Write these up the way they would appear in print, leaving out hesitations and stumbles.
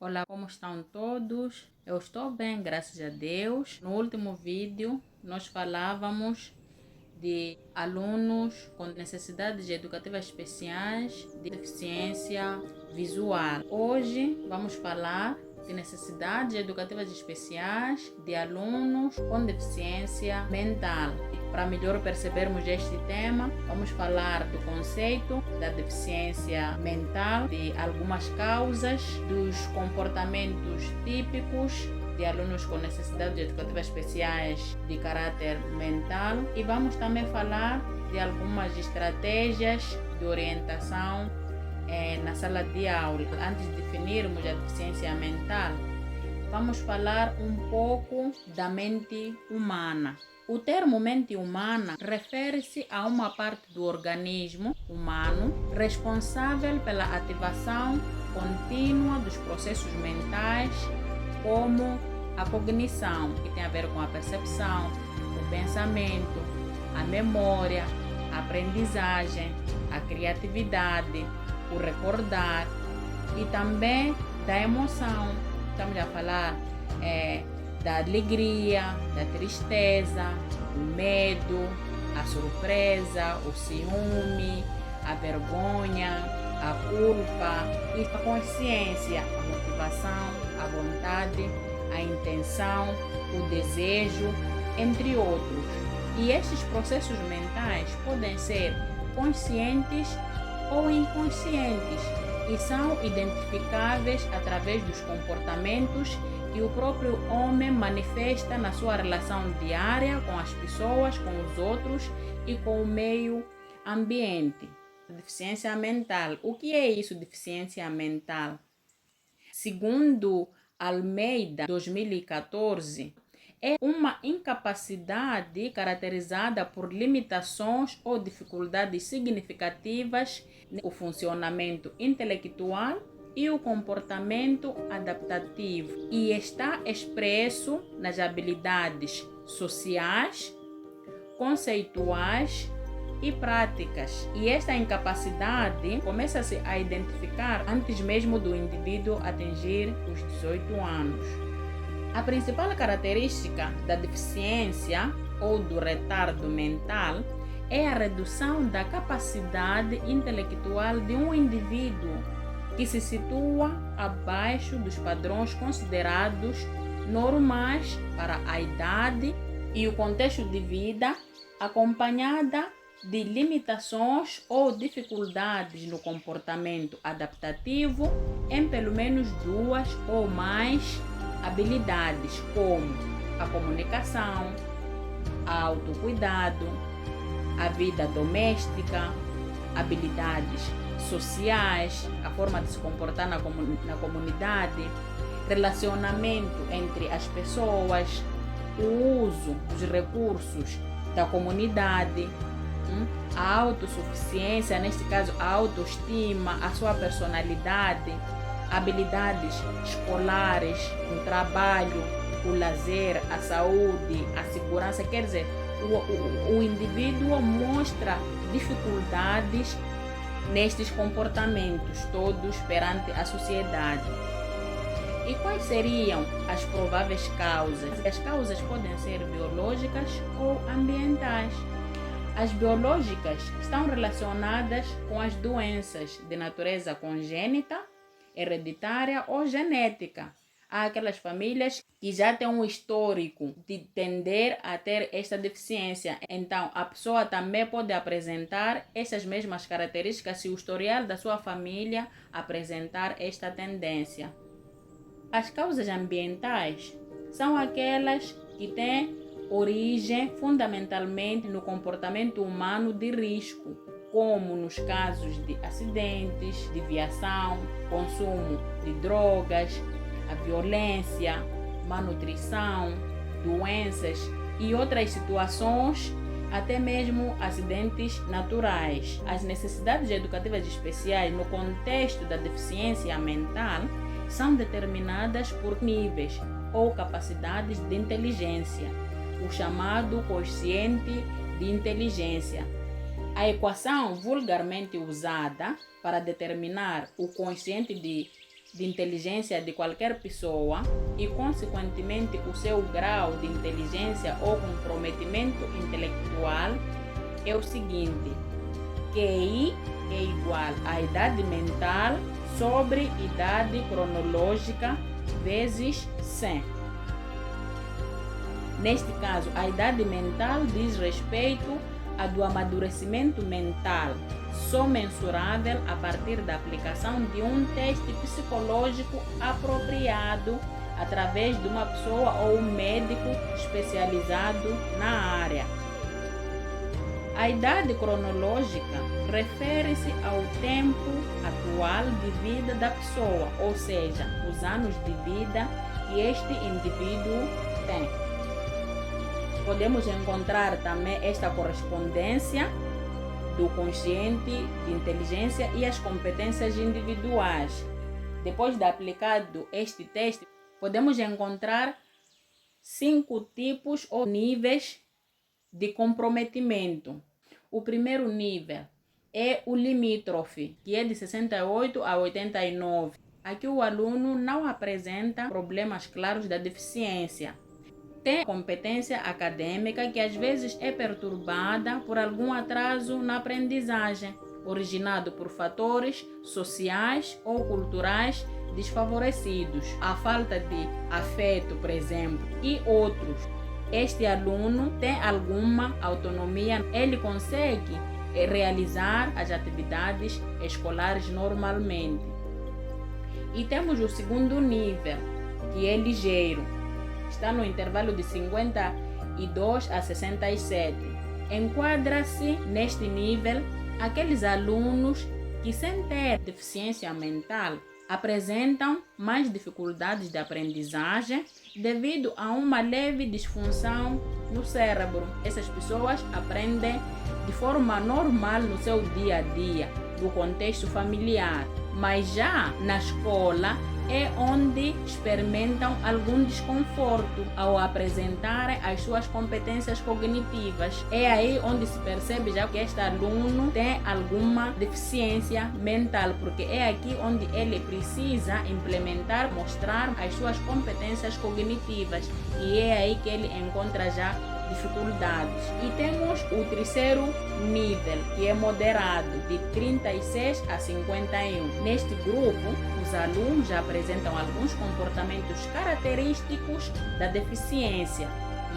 Olá, como estão todos? Eu estou bem, graças a Deus. No último vídeo, nós falávamos de alunos com necessidades educativas especiais, de deficiência visual. Hoje vamos falar de necessidades educativas especiais de alunos com deficiência mental. Para melhor percebermos este tema, vamos falar do conceito da deficiência mental, de algumas causas, dos comportamentos típicos de alunos com necessidades educativas especiais de caráter mental e vamos também falar de algumas estratégias de orientação na sala de aula. Antes de definirmos a deficiência mental, vamos falar um pouco da mente humana. O termo mente humana refere-se a uma parte do organismo humano responsável pela ativação contínua dos processos mentais, como a cognição, que tem a ver com a percepção, o pensamento, a memória, a aprendizagem, a criatividade, o recordar e também da emoção. Estamos a falar da alegria, da tristeza, o medo, a surpresa, o ciúme, a vergonha, a culpa e a consciência, a motivação, a vontade, a intenção, o desejo, entre outros. E estes processos mentais podem ser conscientes ou inconscientes e são identificáveis através dos comportamentos que o próprio homem manifesta na sua relação diária com as pessoas, com os outros e com o meio ambiente. Deficiência mental. O que é isso, deficiência mental? Segundo Almeida, 2014, é uma incapacidade caracterizada por limitações ou dificuldades significativas no funcionamento intelectual e o comportamento adaptativo, e está expresso nas habilidades sociais, conceituais e práticas. E esta incapacidade começa-se a identificar antes mesmo do indivíduo atingir os 18 anos. A principal característica da deficiência ou do retardo mental é a redução da capacidade intelectual de um indivíduo que se situa abaixo dos padrões considerados normais para a idade e o contexto de vida, acompanhada de limitações ou dificuldades no comportamento adaptativo em pelo menos duas ou mais habilidades, como a comunicação, a autocuidado, a vida doméstica, habilidades sociais, a forma de se comportar na comunidade, relacionamento entre as pessoas, o uso dos recursos da comunidade, a autossuficiência, neste caso a autoestima, a sua personalidade, habilidades escolares, no trabalho, o lazer, a saúde, a segurança. Quer dizer, o indivíduo mostra dificuldades nestes comportamentos todos perante a sociedade. E quais seriam as prováveis causas? As causas podem ser biológicas ou ambientais. As biológicas estão relacionadas com as doenças de natureza congênita, hereditária ou genética. Há aquelas famílias que já têm um histórico de tender a ter esta deficiência. Então, a pessoa também pode apresentar essas mesmas características se o historial da sua família apresentar esta tendência. As causas ambientais são aquelas que têm origem fundamentalmente no comportamento humano de risco, como nos casos de acidentes, desviação, consumo de drogas, a violência, malnutrição, doenças e outras situações, até mesmo acidentes naturais. As necessidades educativas especiais no contexto da deficiência mental são determinadas por níveis ou capacidades de inteligência, o chamado quociente de inteligência. A equação vulgarmente usada para determinar o quociente de de inteligência de qualquer pessoa e, consequentemente, o seu grau de inteligência ou comprometimento intelectual é o seguinte: QI é igual à idade mental sobre idade cronológica vezes 100. Neste caso, a idade mental diz respeito a do amadurecimento mental, só mensurável a partir da aplicação de um teste psicológico apropriado através de uma pessoa ou um médico especializado na área. A idade cronológica refere-se ao tempo atual de vida da pessoa, ou seja, os anos de vida que este indivíduo tem. Podemos encontrar também esta correspondência do consciente, de inteligência e as competências individuais. Depois de aplicado este teste, podemos encontrar 5 tipos ou níveis de comprometimento. O primeiro nível é o limítrofe, que é de 68 a 89. Aqui o aluno não apresenta problemas claros da deficiência. Tem competência acadêmica que às vezes é perturbada por algum atraso na aprendizagem, originado por fatores sociais ou culturais desfavorecidos, a falta de afeto, por exemplo, e outros. Este aluno tem alguma autonomia, ele consegue realizar as atividades escolares normalmente. E temos o segundo nível, que é ligeiro. Está no intervalo de 52 a 67. Enquadra-se neste nível aqueles alunos que, sem ter deficiência mental, apresentam mais dificuldades de aprendizagem devido a uma leve disfunção no cérebro. Essas pessoas aprendem de forma normal no seu dia a dia, no contexto familiar, mas já na escola é onde experimentam algum desconforto ao apresentarem as suas competências cognitivas. É aí onde se percebe já que este aluno tem alguma deficiência mental, porque é aqui onde ele precisa implementar, mostrar as suas competências cognitivas, e é aí que ele encontra já dificuldades. E temos o terceiro nível, que é moderado, de 36 a 51. Neste grupo, os alunos já apresentam alguns comportamentos característicos da deficiência: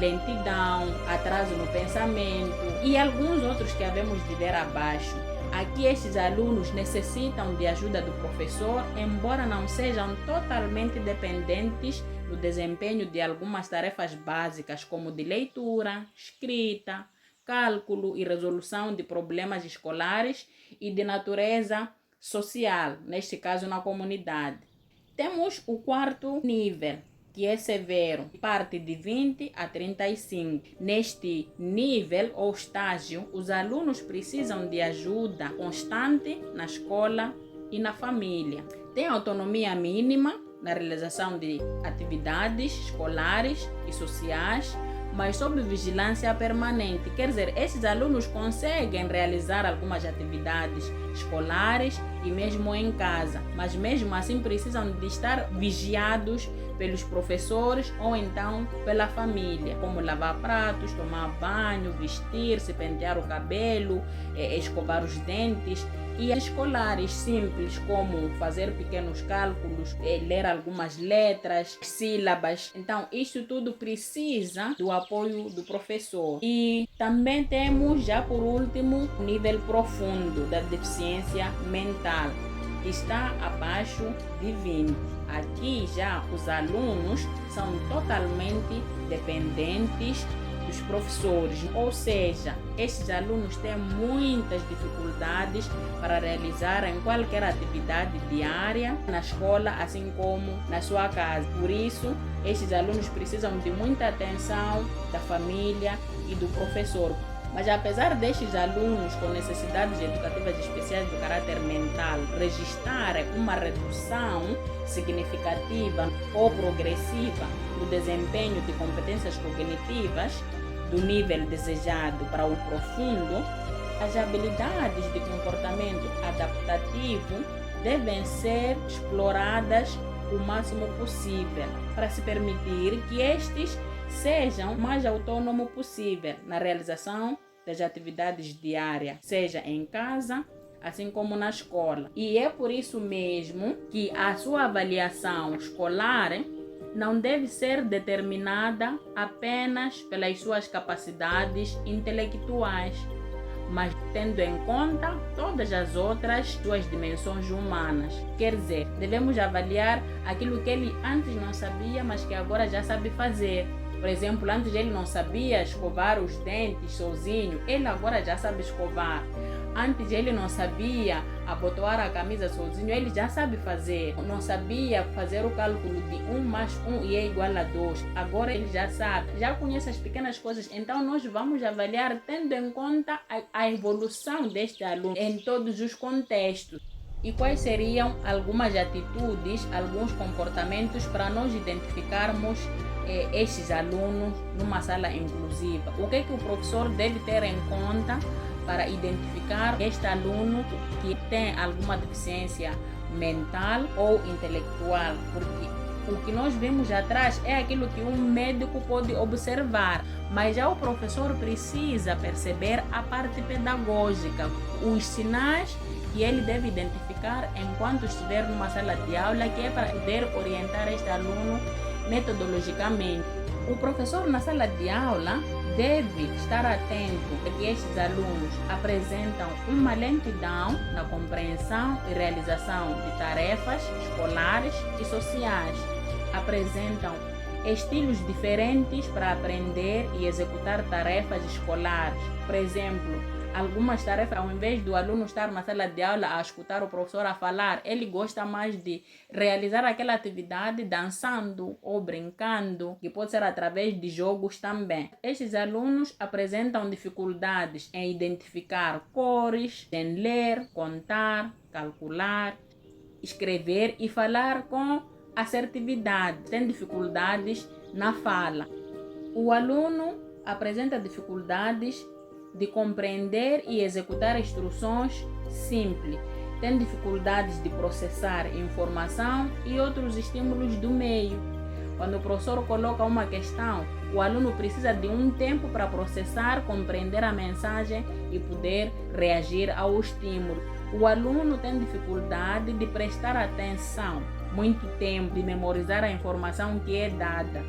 lentidão, atraso no pensamento e alguns outros que havemos de ver abaixo. Aqui estes alunos necessitam de ajuda do professor, embora não sejam totalmente dependentes do desempenho de algumas tarefas básicas, como de leitura, escrita, cálculo e resolução de problemas escolares e de natureza social, neste caso na comunidade. Temos o quarto nível, que é severo, parte de 20 a 35. Neste nível ou estágio, os alunos precisam de ajuda constante na escola e na família. Tem autonomia mínima na realização de atividades escolares e sociais, mas sob vigilância permanente. Quer dizer, esses alunos conseguem realizar algumas atividades escolares e mesmo em casa, mas mesmo assim precisam de estar vigiados pelos professores ou então pela família, como lavar pratos, tomar banho, vestir-se, pentear o cabelo, escovar os dentes. E escolares simples, como fazer pequenos cálculos, ler algumas letras, sílabas. Então, isso tudo precisa do apoio do professor. E também temos, já por último, o nível profundo da deficiência mental, que está abaixo de 20. Aqui já os alunos são totalmente dependentes dos professores, ou seja, estes alunos têm muitas dificuldades para realizarem qualquer atividade diária na escola, assim como na sua casa. Por isso, estes alunos precisam de muita atenção da família e do professor. Mas apesar destes alunos com necessidades educativas especiais do caráter mental registrarem uma redução significativa ou progressiva no desempenho de competências cognitivas do nível desejado para o profundo, as habilidades de comportamento adaptativo devem ser exploradas o máximo possível, para se permitir que estes sejam o mais autônomos possível na realização das atividades diárias, seja em casa, assim como na escola. E é por isso mesmo que a sua avaliação escolar não deve ser determinada apenas pelas suas capacidades intelectuais, mas tendo em conta todas as outras suas dimensões humanas. Quer dizer, devemos avaliar aquilo que ele antes não sabia, mas que agora já sabe fazer. Por exemplo, antes ele não sabia escovar os dentes sozinho, ele agora já sabe escovar. Antes ele não sabia abotoar a camisa sozinho, ele já sabe fazer. Não sabia fazer o cálculo de 1 mais 1 e é igual a 2. Agora ele já sabe, já conhece as pequenas coisas. Então nós vamos avaliar tendo em conta a evolução deste aluno em todos os contextos. E quais seriam algumas atitudes, alguns comportamentos para nós identificarmos estes alunos numa sala inclusiva? O que é que o professor deve ter em conta para identificar este aluno que tem alguma deficiência mental ou intelectual? Porque o que nós vimos atrás é aquilo que um médico pode observar, mas já o professor precisa perceber a parte pedagógica, os sinais que ele deve identificar enquanto estiver numa sala de aula, que é para poder orientar este aluno metodologicamente. O professor na sala de aula deve estar atento a que estes alunos apresentam uma lentidão na compreensão e realização de tarefas escolares e sociais. Apresentam estilos diferentes para aprender e executar tarefas escolares. Por exemplo, algumas tarefas, ao invés do aluno estar na sala de aula a escutar o professor a falar, ele gosta mais de realizar aquela atividade dançando ou brincando, que pode ser através de jogos também. Estes alunos apresentam dificuldades em identificar cores, em ler, contar, calcular, escrever e falar com assertividade. Tem dificuldades na fala. O aluno apresenta dificuldades de compreender e executar instruções simples. Tem dificuldades de processar informação e outros estímulos do meio. Quando o professor coloca uma questão, o aluno precisa de um tempo para processar, compreender a mensagem e poder reagir ao estímulo. O aluno tem dificuldade de prestar atenção, muito tempo, de memorizar a informação que é dada.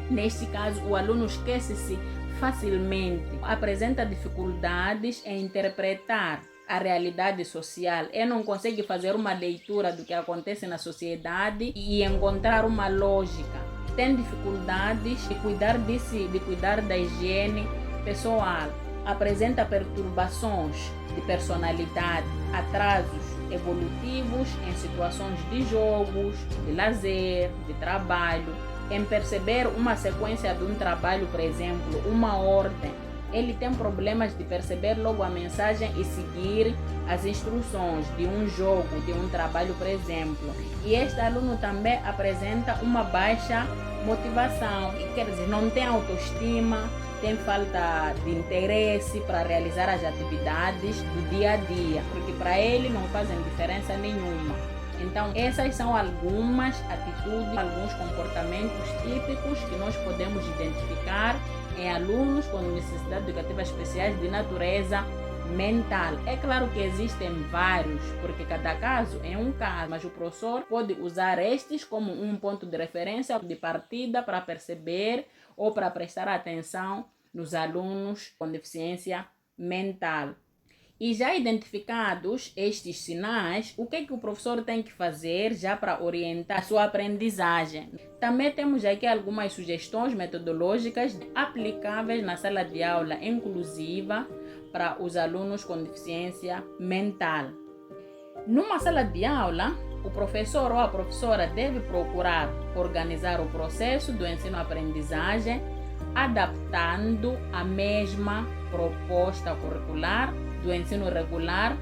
Neste caso, o aluno esquece-se facilmente, apresenta dificuldades em interpretar a realidade social. Ele não consegue fazer uma leitura do que acontece na sociedade e encontrar uma lógica. Tem dificuldades de cuidar de si, de cuidar da higiene pessoal. Apresenta perturbações de personalidade, atrasos evolutivos em situações de jogos, de lazer, de trabalho. Em perceber uma sequência de um trabalho, por exemplo, uma ordem, ele tem problemas de perceber logo a mensagem e seguir as instruções de um jogo, de um trabalho, por exemplo. E este aluno também apresenta uma baixa motivação, quer dizer, não tem autoestima, tem falta de interesse para realizar as atividades do dia a dia, porque para ele não fazem diferença nenhuma. Então, essas são algumas atitudes, alguns comportamentos típicos que nós podemos identificar em alunos com necessidades educativas especiais de natureza mental. É claro que existem vários, porque cada caso é um caso, mas o professor pode usar estes como um ponto de referência, de partida para perceber ou para prestar atenção nos alunos com deficiência mental. E já identificados estes sinais, o que é que o professor tem que fazer já para orientar a sua aprendizagem? Também temos aqui algumas sugestões metodológicas aplicáveis na sala de aula inclusiva para os alunos com deficiência mental. Numa sala de aula, o professor ou a professora deve procurar organizar o processo do ensino-aprendizagem, adaptando a mesma proposta curricular do ensino regular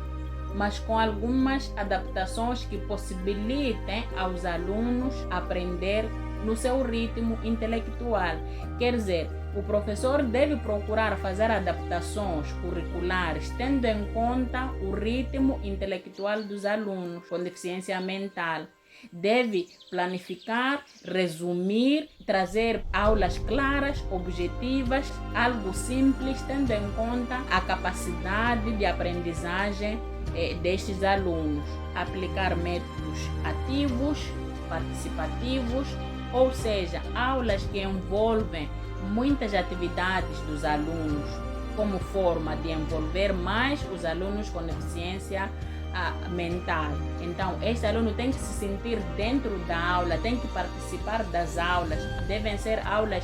mas com algumas adaptações que possibilitem aos alunos aprender no seu ritmo intelectual. Quer dizer, o professor deve procurar fazer adaptações curriculares tendo em conta o ritmo intelectual dos alunos com deficiência mental. Deve planificar, resumir, trazer aulas claras, objetivas, algo simples, tendo em conta a capacidade de aprendizagem destes alunos. Aplicar métodos ativos, participativos, ou seja, aulas que envolvem muitas atividades dos alunos, como forma de envolver mais os alunos com deficiência mental. Então, este aluno tem que se sentir dentro da aula, tem que participar das aulas, devem ser aulas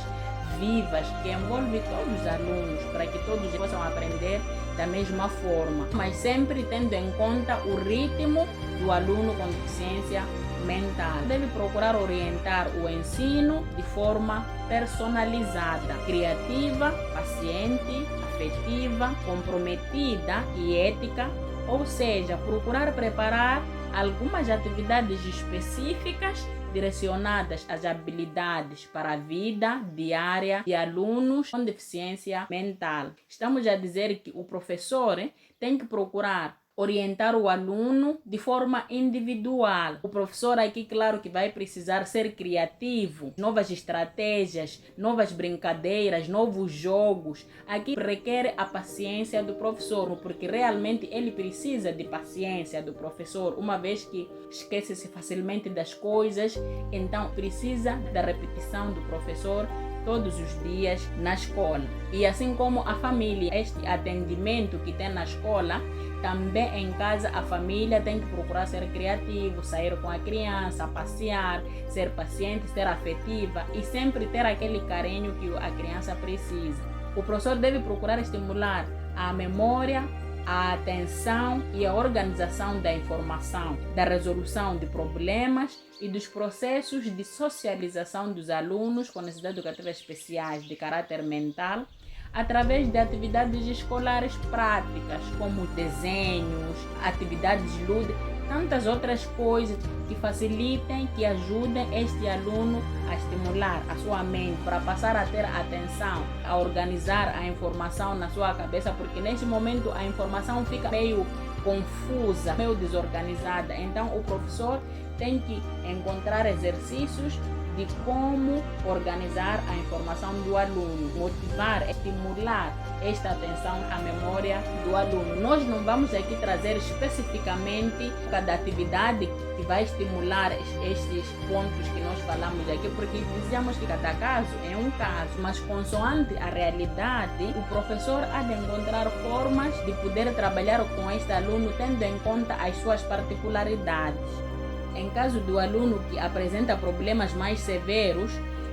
vivas, que envolvem todos os alunos, para que todos possam aprender da mesma forma, mas sempre tendo em conta o ritmo do aluno com deficiência mental. Deve procurar orientar o ensino de forma personalizada, criativa, paciente, afetiva, comprometida e ética, ou seja, procurar preparar algumas atividades específicas direcionadas às habilidades para a vida diária de alunos com deficiência mental. Estamos a dizer que o professor tem que procurar orientar o aluno de forma individual. O professor aqui, claro que vai precisar ser criativo, novas estratégias, novas brincadeiras, novos jogos. Aqui requer a paciência do professor, porque realmente ele precisa de paciência do professor, uma vez que esquece-se facilmente das coisas, então precisa da repetição do professor todos os dias na escola. E assim como a família, este atendimento que tem na escola, também em casa a família tem que procurar ser criativo, sair com a criança, passear, ser paciente, ser afetiva e sempre ter aquele carinho que a criança precisa. O professor deve procurar estimular a memória, a atenção e a organização da informação, da resolução de problemas e dos processos de socialização dos alunos com necessidades educativas especiais de caráter mental, através de atividades escolares práticas, como desenhos, atividades lúdicas, tantas outras coisas que facilitem, que ajudem este aluno a estimular a sua mente, para passar a ter atenção, a organizar a informação na sua cabeça, porque neste momento a informação fica meio confusa, meio desorganizada. Então o professor tem que encontrar exercícios de como organizar a informação do aluno, motivar, estimular esta atenção à memória do aluno. Nós não vamos aqui trazer especificamente cada atividade que vai estimular estes pontos que nós falamos aqui, porque dizemos que cada caso é um caso, mas consoante a realidade, o professor há de encontrar formas de poder trabalhar com este aluno tendo em conta as suas particularidades. Em caso do aluno que apresenta problemas mais severos,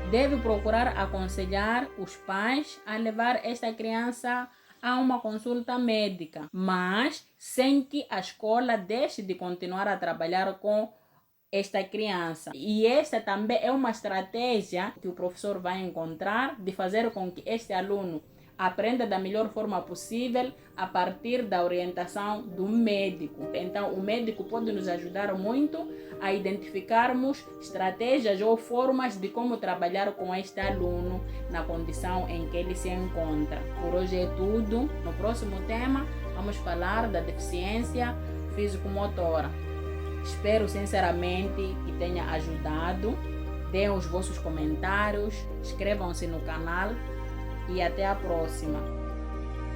deve procurar aconselhar os pais a levar esta criança a uma consulta médica, mas sem que a escola deixe de continuar a trabalhar com esta criança. E esta também é uma estratégia que o professor vai encontrar de fazer com que este aluno aprenda da melhor forma possível a partir da orientação do médico. Então, o médico pode nos ajudar muito a identificarmos estratégias ou formas de como trabalhar com este aluno na condição em que ele se encontra. Por hoje é tudo. No próximo tema, vamos falar da deficiência físico-motora. Espero sinceramente que tenha ajudado. Deem os vossos comentários, inscrevam-se no canal e até a próxima.